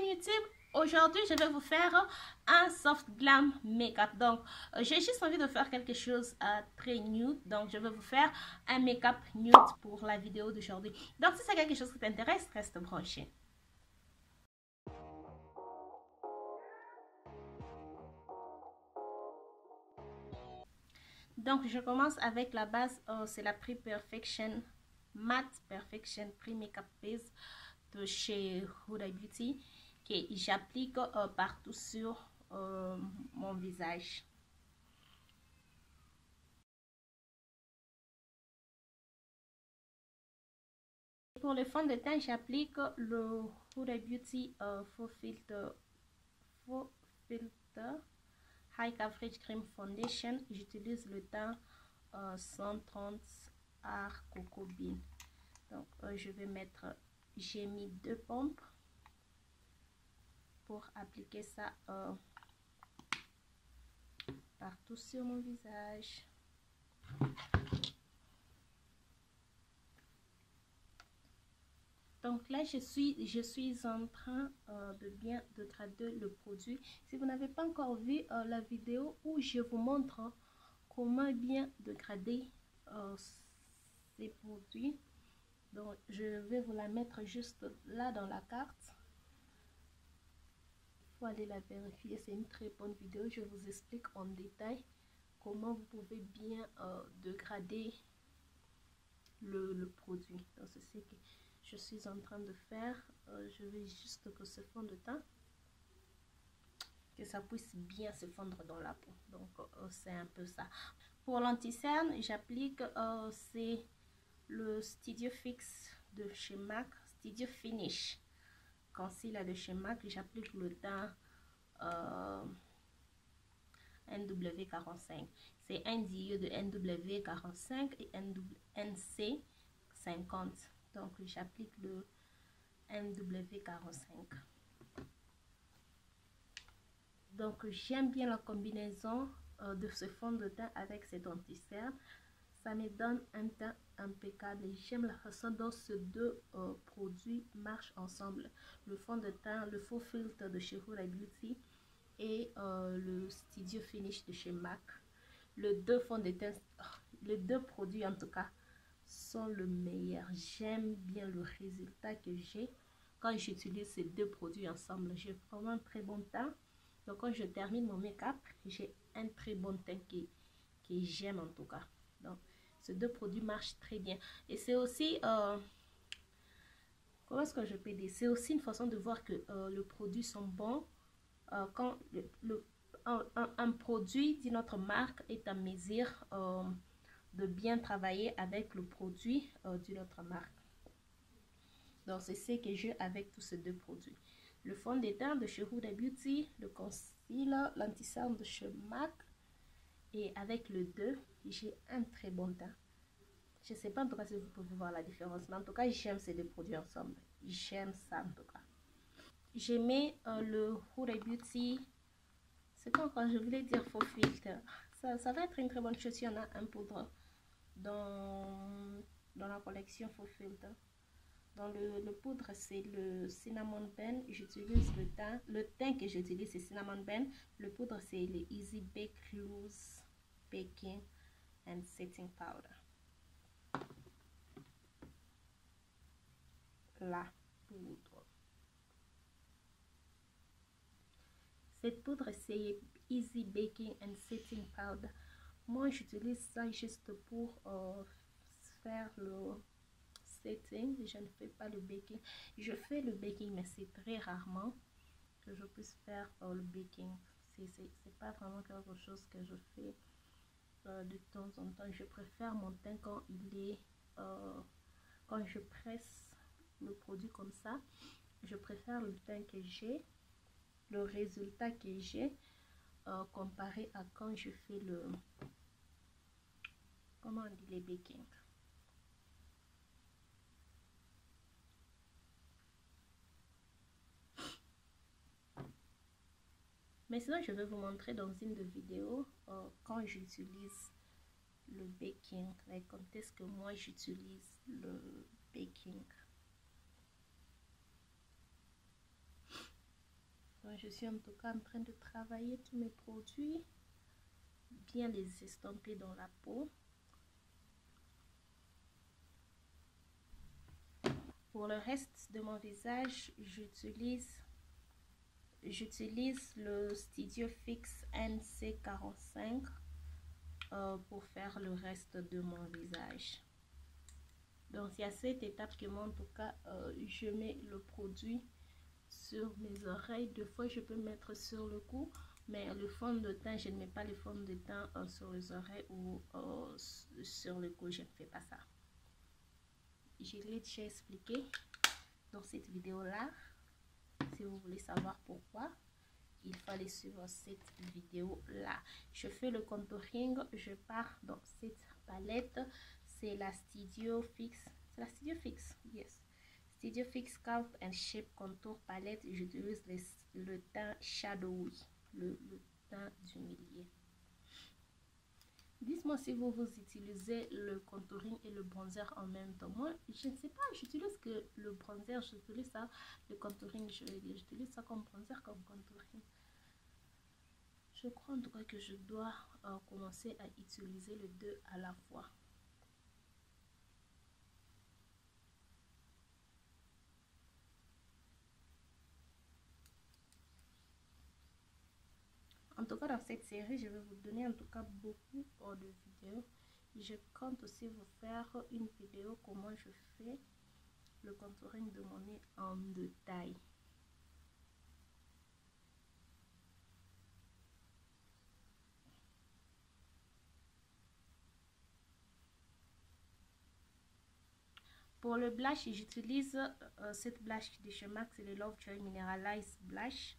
chaîne YouTube. Aujourd'hui, je vais vous faire un soft glam make-up. Donc, j'ai juste envie de faire quelque chose très nude. Donc, je vais vous faire un make-up nude pour la vidéo d'aujourd'hui. Donc, si c'est quelque chose qui t'intéresse, reste branché. Donc, je commence avec la base. C'est la Pre-Perfection Matte Perfection Pre-Makeup Base de chez Huda Beauty que j'applique partout sur mon visage. Pour le fond de teint, j'applique le Huda Beauty Faux Filter High Coverage Cream Foundation. J'utilise le teint 130 Art Coco Bean. Donc, je vais mettre, j'ai mis 2 pompes pour appliquer ça partout sur mon visage. Donc là, je suis en train de grader le produit. Si vous n'avez pas encore vu la vidéo où je vous montre comment bien grader ces produits, donc je vais vous la mettre juste là dans la carte. Il faut aller la vérifier, c'est une très bonne vidéo. Je vous explique en détail comment vous pouvez bien dégrader le produit. Donc c'est ce que je suis en train de faire. Je vais juste que ce fond de teint, que ça puisse bien se fondre dans la peau. Donc c'est un peu ça. Pour l'anti-cerne, j'applique c'est le Studio Fix de chez MAC, Studio Finish Concealer de chez MAC. J'applique le teint NW45. C'est un dieu de NW45 et NC50. Donc j'applique le NW45. Donc j'aime bien la combinaison de ce fond de teint avec cet anti-cerne. Ça me donne un teint impeccable et j'aime la façon dont ces deux produits marchent ensemble. Le fond de teint, le faux filtre de chez Huda Beauty et le Studio Finish de chez MAC. Les deux fonds de teint, les deux produits en tout cas, sont le meilleur. J'aime bien le résultat que j'ai quand j'utilise ces deux produits ensemble. J'ai vraiment un très bon teint. Donc quand je termine mon make-up, j'ai un très bon teint que j'aime en tout cas. Donc ces deux produits marchent très bien. Et c'est aussi, comment est-ce que je peux dire, c'est aussi une façon de voir que les produits sont bons quand un produit d'une autre marque est à mesure de bien travailler avec le produit d'une autre marque. Donc c'est ce que j'ai avec tous ces deux produits. Le fond de teint de chez Huda Beauty, le concealer, l'anti-cerne de chez MAC. Et avec le 2, j'ai un très bon teint. Je ne sais pas en tout cas si vous pouvez voir la différence, mais en tout cas j'aime ces deux produits ensemble. J'aime ça en tout cas. J'ai mis le Huda Beauty, c'est quand je voulais dire faux filtre. Ça va être une très bonne chose si on a un poudre dans la collection faux filtre. Dans le poudre, c'est le cinnamon ben. J'utilise le teint que j'utilise, c'est cinnamon ben. Le poudre, c'est le Easy Bake Loose Baking and Setting Powder. La poudre. Cette poudre, c'est Easy Baking and Setting Powder. Moi, j'utilise ça juste pour faire le setting. Je ne fais pas le baking. Je fais le baking, mais c'est très rarement que je puisse faire le baking. C'est pas vraiment quelque chose que je fais de temps en temps. Je préfère mon teint quand il est quand je presse le produit comme ça. Je préfère le teint que j'ai, le résultat que j'ai comparé à quand je fais le, comment on dit, les baking. Mais sinon, je vais vous montrer dans une de vidéos quand j'utilise le baking, quand est-ce que moi j'utilise le baking. Donc, je suis en tout cas en train de travailler tous mes produits, bien les estomper dans la peau. Pour le reste de mon visage, j'utilise le Studio Fix NC45 pour faire le reste de mon visage. Donc, c'est à cette étape que moi, en tout cas, je mets le produit sur mes oreilles. Deux fois, je peux mettre sur le cou, mais le fond de teint, je ne mets pas le fond de teint sur les oreilles ou sur le cou. Je ne fais pas ça. Je l'ai déjà expliqué dans cette vidéo-là. Si vous voulez savoir pourquoi, il fallait suivre cette vidéo-là. Je fais le contouring. Je pars dans cette palette. C'est la Studio Fix. C'est la Studio Fix, yes. Studio Fix Sculpt and Shape Contour Palette. J'utilise le teint Shadowy, le teint du milieu. Dites-moi si vous utilisez le contouring et le bronzer en même temps. Moi, je ne sais pas, j'utilise que le bronzer, j'utilise ça, le contouring, j'utilise ça comme bronzer, comme contouring. Je crois en tout cas que je dois commencer à utiliser les deux à la fois. En tout cas, dans cette série, je vais vous donner en tout cas beaucoup de vidéos. Je compte aussi vous faire une vidéo comment je fais le contouring de mon nez en détail. Pour le blush, j'utilise cette blush de chez MAC, c'est le Lovejoy Mineralized Blush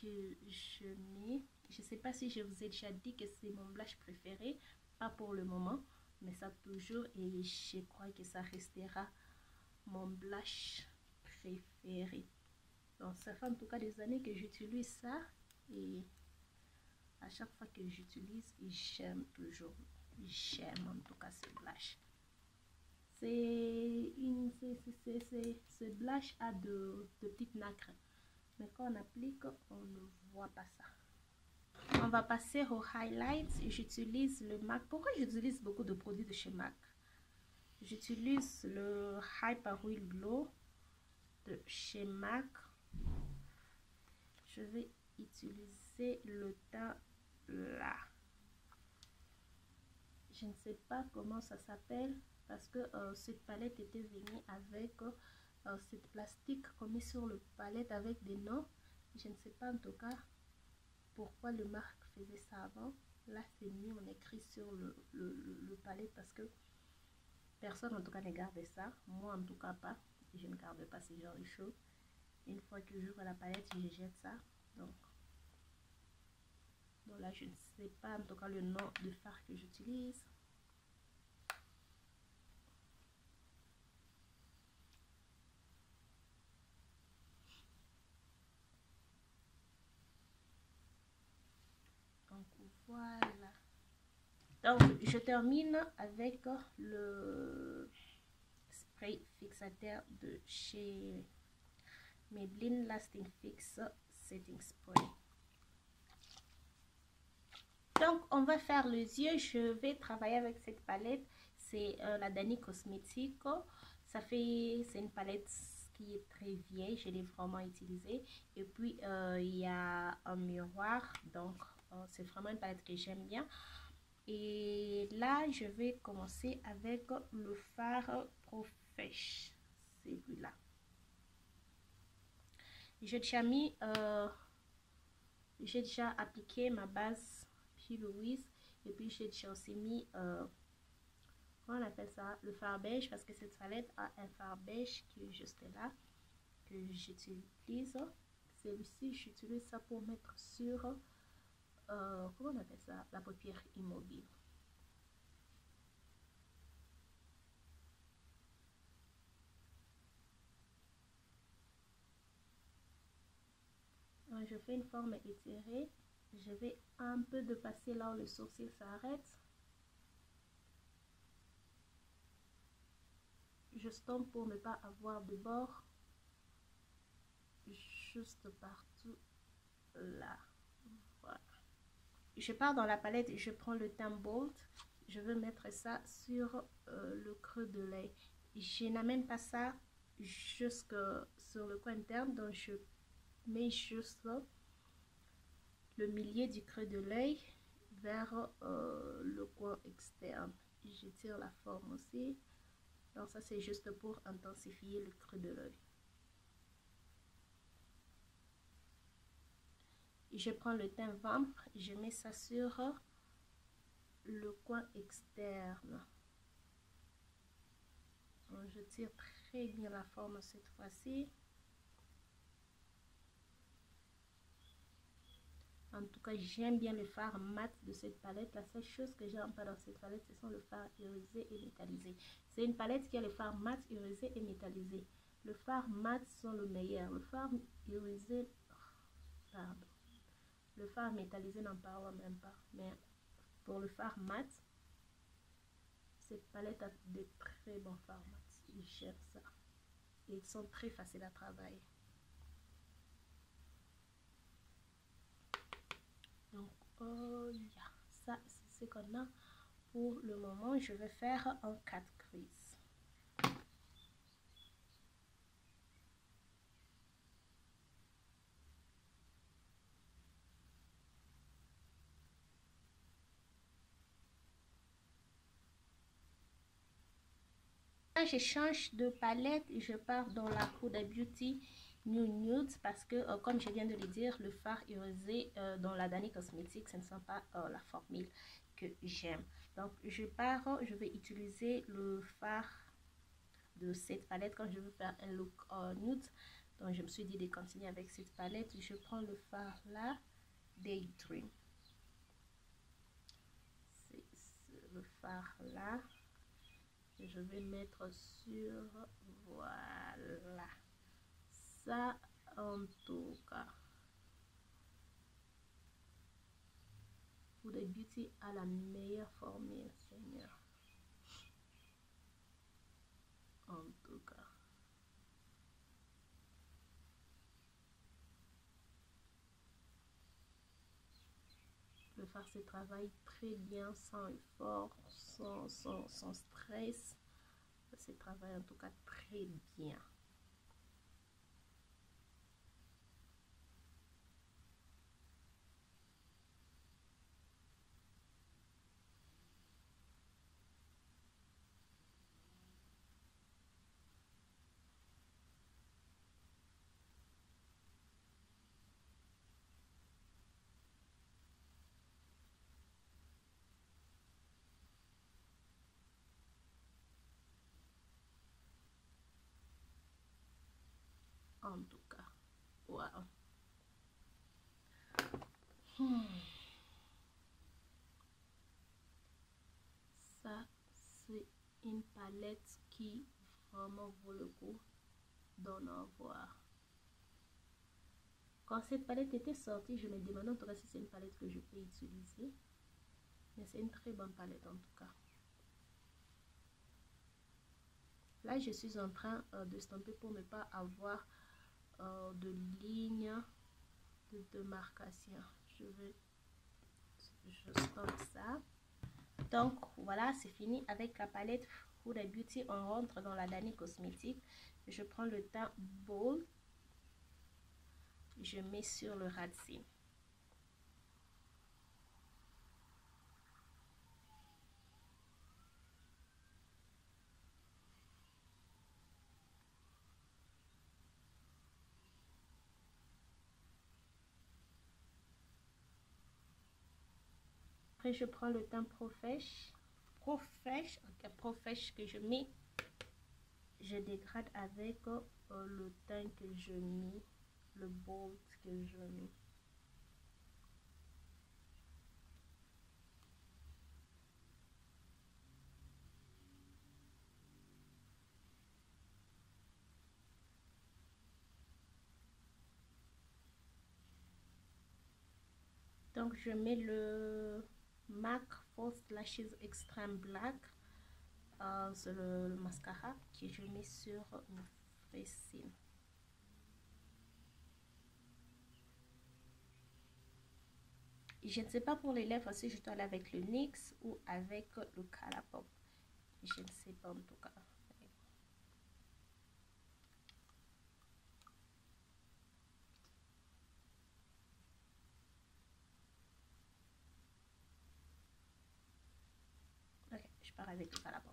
que je mets. Je ne sais pas si je vous ai déjà dit que c'est mon blush préféré, pas pour le moment, mais ça toujours, et je crois que ça restera mon blush préféré. Donc ça fait en tout cas des années que j'utilise ça, et à chaque fois que j'utilise, j'aime toujours, j'aime en tout cas ce blush. Ce blush a de petites nacres, mais quand on applique, on ne voit pas ça. On va passer au highlight. J'utilise le MAC. Pourquoi j'utilise beaucoup de produits de chez MAC? J'utilise le Hyper Wheel Glow de chez MAC. Je vais utiliser le teint là. Je ne sais pas comment ça s'appelle parce que cette palette était venue avec cette plastique qu'on met sur le palette avec des noms. Je ne sais pas en tout cas pourquoi le marque faisait ça avant. Là c'est mieux, on écrit sur le palette parce que personne en tout cas ne garde ça. Moi en tout cas pas. Je ne garde pas ce genre de choses. Une fois que j'ouvre la palette, je jette ça. Donc là je ne sais pas en tout cas le nom de fard que j'utilise. Donc voilà. Donc je termine avec le spray fixateur de chez Maybelline Lasting Fix Setting Spray. Donc on va faire les yeux. Je vais travailler avec cette palette. C'est la Dany Cosmetics. C'est une palette qui est très vieille. Je l'ai vraiment utilisée. Et puis il y a un miroir. Donc c'est vraiment une palette que j'aime bien. Et là je vais commencer avec le fard Pro Fresh. Celui-là. J'ai déjà appliqué ma base P. Louise, et puis j'ai déjà aussi mis comment on appelle ça, le fard beige, parce que cette palette a un fard beige qui est juste là que j'utilise. Celui-ci j'utilise ça pour mettre sur comment on appelle ça, la paupière immobile. Je fais une forme étirée. Je vais un peu dépasser là où le sourcil s'arrête. Je stompe pour ne pas avoir de bord. juste partout là. Voilà. Je pars dans la palette et je prends le teint Bold. Je veux mettre ça sur le creux de l'œil. Je n'amène pas ça jusque sur le coin interne, donc je mets juste le milieu du creux de l'œil vers le coin externe. Je tire la forme aussi. Donc ça c'est juste pour intensifier le creux de l'œil. Je prends le teint Vamp, je mets ça sur le coin externe. Donc, je tire très bien la forme cette fois-ci. En tout cas, j'aime bien le fard mat de cette palette. La seule chose que j'aime pas dans cette palette, ce sont le fard irisé et métallisé. C'est une palette qui a le fard mat, irisé et métallisé. Le fard mat sont le meilleur. Le fard irisé, pardon. Le fard métallisé, n'en parle même pas. Mais pour le fard mat, cette palette a de très bons fards mat. J'aime ça. Et ils sont très faciles à travailler. Donc, ça, c'est ce qu'on a pour le moment. Je vais faire en 4 crises. Je change de palette et je pars dans la Huda Beauty New Nude parce que, comme je viens de le dire, le fard irisé dans la Dany Cosmetics, ce ne sont pas la formule que j'aime. Donc, je vais utiliser le fard de cette palette quand je veux faire un look nude. Donc, je me suis dit de continuer avec cette palette. Je prends le fard là, Daydream. C'est le fard là. Je vais mettre sur, voilà, ça en tout cas. Huda Beauty a la meilleure formule, Seigneur. En tout cas. Le fard se travaille très bien, sans effort, sans stress. Ça se travaille en tout cas très bien. En tout cas, wow. Ça, c'est une palette qui vraiment vaut le coup d'en avoir. Quand cette palette était sortie, je me demandais en tout cas si c'est une palette que je peux utiliser. Mais c'est une très bonne palette en tout cas. Là, je suis en train de stamper pour ne pas avoir de ligne de démarcation. Je stampe ça. Donc voilà, c'est fini avec la palette Huda Beauty. On rentre dans la Dany Cosmetics. Je prends le teint Bold. Je mets sur le ras de cils. Après, je prends le teint Profresh que je mets. Je dégrade avec le teint que je mets, le Bold que je mets. Donc, je mets le MAC False Lashes Extreme Black. C'est le mascara que je mais sur mes fessiers. Je ne sais pas pour les lèvres si je dois aller avec le NYX ou avec le Colourpop. Je ne sais pas en tout cas. Ok, je pars avec le Colourpop.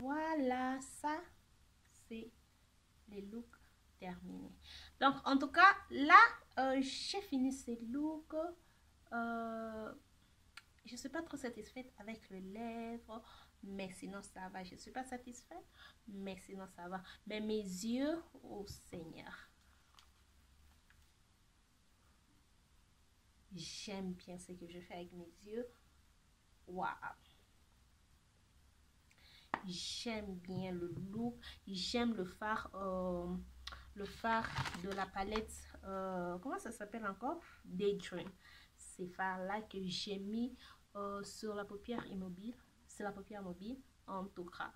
Voilà, ça, c'est les looks terminés. Donc, en tout cas, là, j'ai fini ces looks. Je ne suis pas trop satisfaite avec les lèvres, mais sinon, ça va. Je ne suis pas satisfaite, mais sinon, ça va. Mais mes yeux, oh Seigneur. J'aime bien ce que je fais avec mes yeux. Waouh! J'aime bien le look, j'aime le fard de la palette, comment ça s'appelle encore? Daydream. Ces fards là que j'ai mis sur la paupière immobile, c'est la paupière mobile. En tout cas,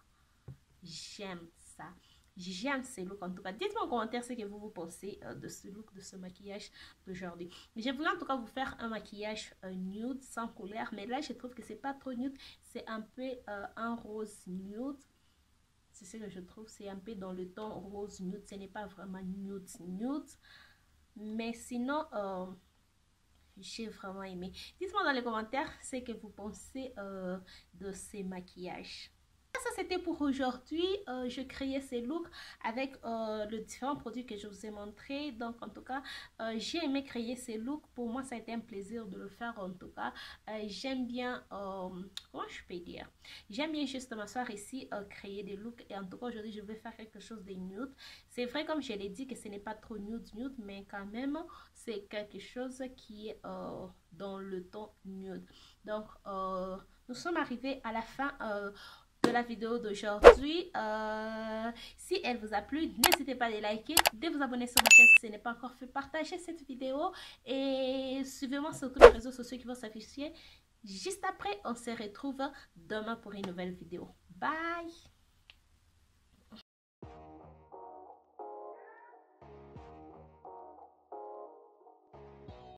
j'aime ça. J'aime ces looks en tout cas. Dites-moi en commentaire ce que vous pensez de ce look, de ce maquillage d'aujourd'hui. J'ai voulu en tout cas vous faire un maquillage nude sans couleur. Mais là, je trouve que c'est pas trop nude. C'est un peu un rose nude. C'est ce que je trouve. C'est un peu dans le ton rose nude. Ce n'est pas vraiment nude nude. Mais sinon, j'ai vraiment aimé. Dites-moi dans les commentaires ce que vous pensez de ces maquillages. Ça c'était pour aujourd'hui. Je créais ces looks avec les différents produits que je vous ai montrés. Donc en tout cas j'ai aimé créer ces looks. Pour moi ça a été un plaisir de le faire en tout cas. J'aime bien comment je peux dire, j'aime bien juste m'asseoir ici créer des looks. Et en tout cas aujourd'hui je vais faire quelque chose de nude. C'est vrai comme je l'ai dit que ce n'est pas trop nude nude, mais quand même c'est quelque chose qui est dans le ton nude. Donc nous sommes arrivés à la fin de la vidéo d'aujourd'hui. Si elle vous a plu, n'hésitez pas à les liker, de vous abonner sur ma chaîne si ce n'est pas encore fait, partagez cette vidéo et suivez-moi sur tous les réseaux sociaux qui vont s'afficher juste après. On se retrouve demain pour une nouvelle vidéo. Bye!